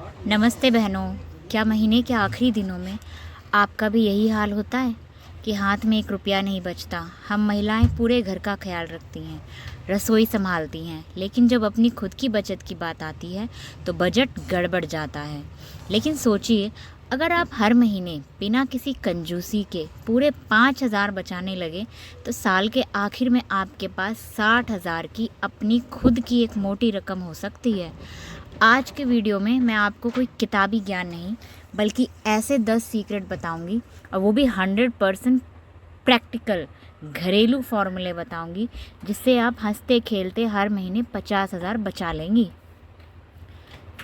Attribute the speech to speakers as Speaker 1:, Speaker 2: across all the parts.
Speaker 1: नमस्ते बहनों। क्या महीने के आखिरी दिनों में आपका भी यही हाल होता है कि हाथ में एक रुपया नहीं बचता। हम महिलाएं पूरे घर का ख्याल रखती हैं, रसोई संभालती हैं, लेकिन जब अपनी खुद की बचत की बात आती है तो बजट गड़बड़ जाता है। लेकिन सोचिए, अगर आप हर महीने बिना किसी कंजूसी के पूरे 5,000 बचाने लगे तो साल के आखिर में आपके पास 60,000 की अपनी खुद की एक मोटी रकम हो सकती है। आज के वीडियो में मैं आपको कोई किताबी ज्ञान नहीं बल्कि ऐसे 10 सीक्रेट बताऊंगी, और वो भी 100% प्रैक्टिकल घरेलू फॉर्मूले बताऊंगी, जिससे आप हंसते खेलते हर महीने 50,000 बचा लेंगी।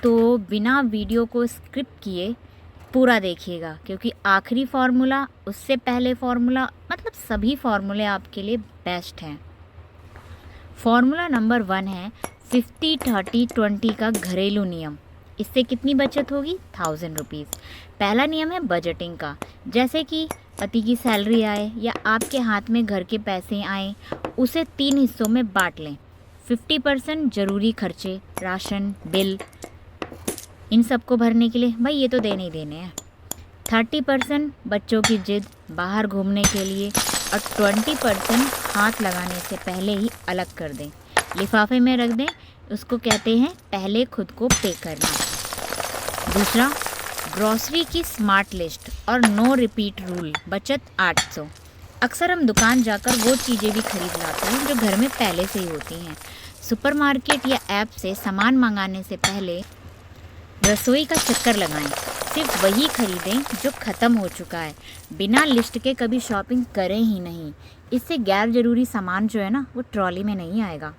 Speaker 1: तो बिना वीडियो को स्किप किए पूरा देखिएगा, क्योंकि आखिरी फार्मूला, उससे पहले फार्मूला, मतलब सभी फार्मूले आपके लिए बेस्ट हैं। फार्मूला नंबर 1 है 50-30-20 का घरेलू नियम। इससे कितनी बचत होगी? 1,000 रुपीज़। पहला नियम है बजटिंग का। जैसे कि पति की सैलरी आए या आपके हाथ में घर के पैसे आए, उसे 3 हिस्सों में बांट लें। 50% ज़रूरी खर्चे, राशन, बिल, इन सबको भरने के लिए, भाई ये तो देने ही देने हैं। 30% बच्चों की जिद, बाहर घूमने के लिए, और 20% हाथ लगाने से पहले ही अलग कर दें, लिफाफे में रख दें। उसको कहते हैं पहले खुद को पे करना। दूसरा, ग्रॉसरी की स्मार्ट लिस्ट और नो रिपीट रूल, बचत 800। अक्सर हम दुकान जाकर वो चीज़ें भी खरीद लाते हैं जो घर में पहले से ही होती हैं। सुपरमार्केट या ऐप से सामान मंगाने से पहले रसोई का चक्कर लगाएं। सिर्फ वही खरीदें जो ख़त्म हो चुका है। बिना लिस्ट के कभी शॉपिंग करें ही नहीं। इससे गैर ज़रूरी सामान जो है ना, वो ट्रॉली में नहीं आएगा।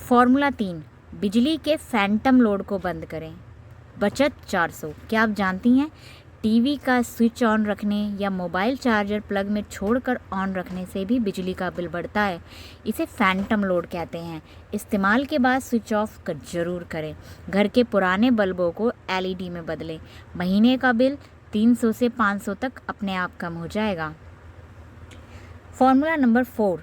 Speaker 1: फार्मूला 3, बिजली के फैंटम लोड को बंद करें, बचत 400। क्या आप जानती हैं, टीवी का स्विच ऑन रखने या मोबाइल चार्जर प्लग में छोड़कर ऑन रखने से भी बिजली का बिल बढ़ता है। इसे फैंटम लोड कहते हैं। इस्तेमाल के बाद स्विच ऑफ कर ज़रूर करें। घर के पुराने बल्बों को एलईडी में बदलें। महीने का बिल 300 से 500 तक अपने आप कम हो जाएगा। Formula number 4,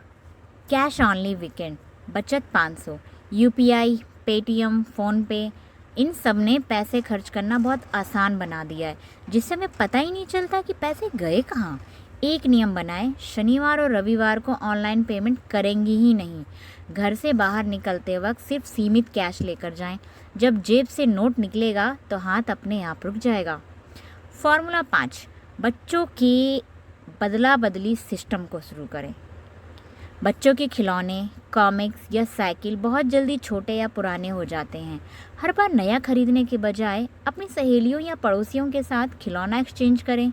Speaker 1: cash only weekend, बचत 500। यूपीआई, पेटीएम, फ़ोनपे, इन सब ने पैसे खर्च करना बहुत आसान बना दिया है, जिससे हमें पता ही नहीं चलता कि पैसे गए कहाँ। एक नियम बनाएं, शनिवार और रविवार को ऑनलाइन पेमेंट करेंगी ही नहीं। घर से बाहर निकलते वक्त सिर्फ सीमित कैश लेकर जाएं। जब जेब से नोट निकलेगा तो हाथ अपने आप रुक जाएगा। फॉर्मूला 5, बच्चों के बदला बदली सिस्टम को शुरू करें। बच्चों के खिलौने, कॉमिक्स या साइकिल बहुत जल्दी छोटे या पुराने हो जाते हैं। हर बार नया खरीदने के बजाय अपनी सहेलियों या पड़ोसियों के साथ खिलौना एक्सचेंज करें,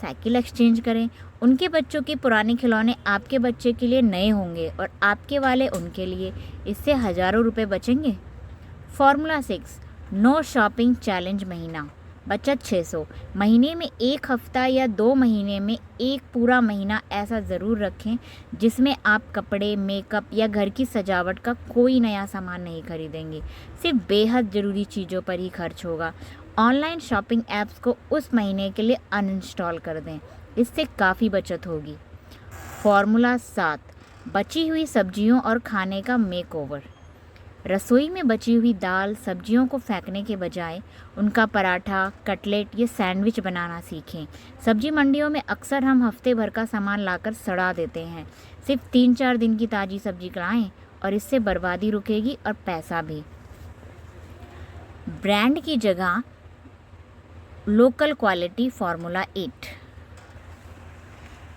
Speaker 1: साइकिल एक्सचेंज करें। उनके बच्चों के पुराने खिलौने आपके बच्चे के लिए नए होंगे और आपके वाले उनके लिए। इससे हज़ारों रुपए बचेंगे। फॉर्मूला 6, नो शॉपिंग चैलेंज महीना, बचत 600। महीने में एक हफ्ता या 2 महीने में एक पूरा महीना ऐसा ज़रूर रखें जिसमें आप कपड़े, मेकअप या घर की सजावट का कोई नया सामान नहीं खरीदेंगे। सिर्फ बेहद ज़रूरी चीज़ों पर ही खर्च होगा। ऑनलाइन शॉपिंग ऐप्स को उस महीने के लिए अनइंस्टॉल कर दें। इससे काफ़ी बचत होगी। फॉर्मूला 7, बची हुई सब्जियों और खाने का मेकओवर। रसोई में बची हुई दाल, सब्जियों को फेंकने के बजाय उनका पराठा, कटलेट या सैंडविच बनाना सीखें। सब्जी मंडियों में अक्सर हम हफ्ते भर का सामान लाकर सड़ा देते हैं। सिर्फ 3-4 दिन की ताज़ी सब्जी लाएं और इससे बर्बादी रुकेगी और पैसा भी। ब्रांड की जगह लोकल क्वालिटी। फॉर्मूला 8,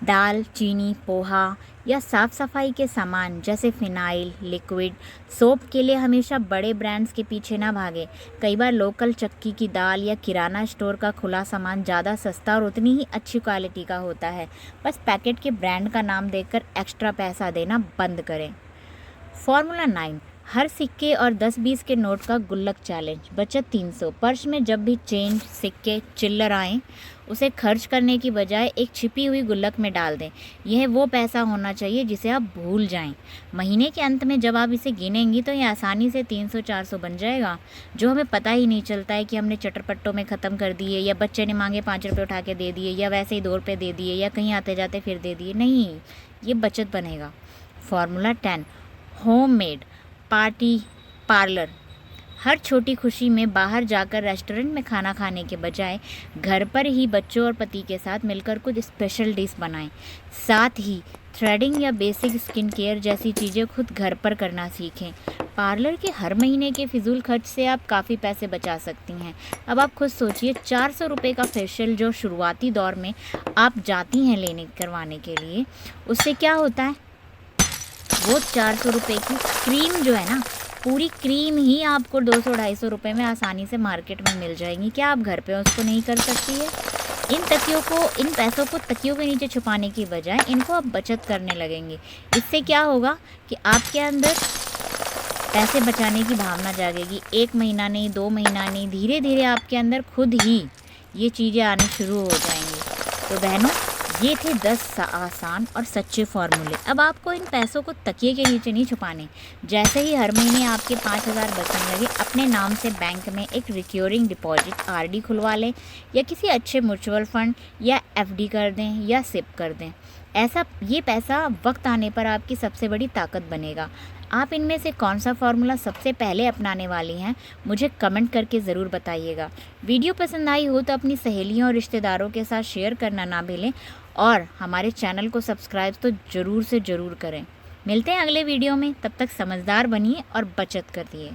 Speaker 1: दाल, चीनी, पोहा या साफ़ सफाई के सामान जैसे फिनाइल, लिक्विड, सोप के लिए हमेशा बड़े ब्रांड्स के पीछे ना भागें। कई बार लोकल चक्की की दाल या किराना स्टोर का खुला सामान ज़्यादा सस्ता और उतनी ही अच्छी क्वालिटी का होता है। बस पैकेट के ब्रांड का नाम देखकर एक्स्ट्रा पैसा देना बंद करें। फॉर्मूला 9, हर सिक्के और 10-20 के नोट का गुल्लक चैलेंज, बचत 300। पर्स में जब भी चेंज, सिक्के, चिल्लर आएँ, उसे खर्च करने की बजाय एक छिपी हुई गुल्लक में डाल दें। यह वो पैसा होना चाहिए जिसे आप भूल जाएं। महीने के अंत में जब आप इसे गिनेंगी तो यह आसानी से 300-400 बन जाएगा, जो हमें पता ही नहीं चलता है कि हमने चटरपट्टों में ख़त्म कर दिए, या बच्चे ने मांगे 5 रुपये उठा के दे दिए, या वैसे ही 2 रुपये दे दिए, या कहीं आते जाते फिर दे दिए। नहीं, ये बचत बनेगा। Formula 10, homemade party parlour. हर छोटी खुशी में बाहर जाकर रेस्टोरेंट में खाना खाने के बजाय घर पर ही बच्चों और पति के साथ मिलकर कुछ स्पेशल डिश बनाएं। साथ ही थ्रेडिंग या बेसिक स्किन केयर जैसी चीज़ें खुद घर पर करना सीखें। पार्लर के हर महीने के फिजूल खर्च से आप काफ़ी पैसे बचा सकती हैं। अब आप खुद सोचिए, 400 रुपये का फेशियल जो शुरुआती दौर में आप जाती हैं लेने करवाने के लिए, उससे क्या होता है, वो 400 रुपये की क्रीम जो है ना, पूरी क्रीम ही आपको 200-250 रुपये में आसानी से मार्केट में मिल जाएगी। क्या आप घर पे उसको नहीं कर सकती है? इन पैसों को तकियों के नीचे छुपाने की बजाय इनको आप बचत करने लगेंगे। इससे क्या होगा कि आपके अंदर पैसे बचाने की भावना जागेगी। 1 महीना नहीं, 2 महीना नहीं, धीरे धीरे आपके अंदर खुद ही ये चीज़ें आनी शुरू हो जाएंगी। तो बहनों, ये थे 10 आसान और सच्चे फॉर्मूले। अब आपको इन पैसों को तकिए के नीचे नहीं छुपाने। जैसे ही हर महीने आपके 5,000 बचने लगे, अपने नाम से बैंक में एक रिकरिंग डिपॉजिट आरडी खुलवा लें या किसी अच्छे म्यूचुअल फंड या एफडी कर दें या सिप कर दें। ये पैसा वक्त आने पर आपकी सबसे बड़ी ताकत बनेगा। आप इनमें से कौन सा फार्मूला सबसे पहले अपनाने वाली हैं, मुझे कमेंट करके ज़रूर बताइएगा। वीडियो पसंद आई हो तो अपनी सहेलियों और रिश्तेदारों के साथ शेयर करना ना भूलें और हमारे चैनल को सब्सक्राइब तो ज़रूर से ज़रूर करें। मिलते हैं अगले वीडियो में, तब तक समझदार बनिए और बचत करिए।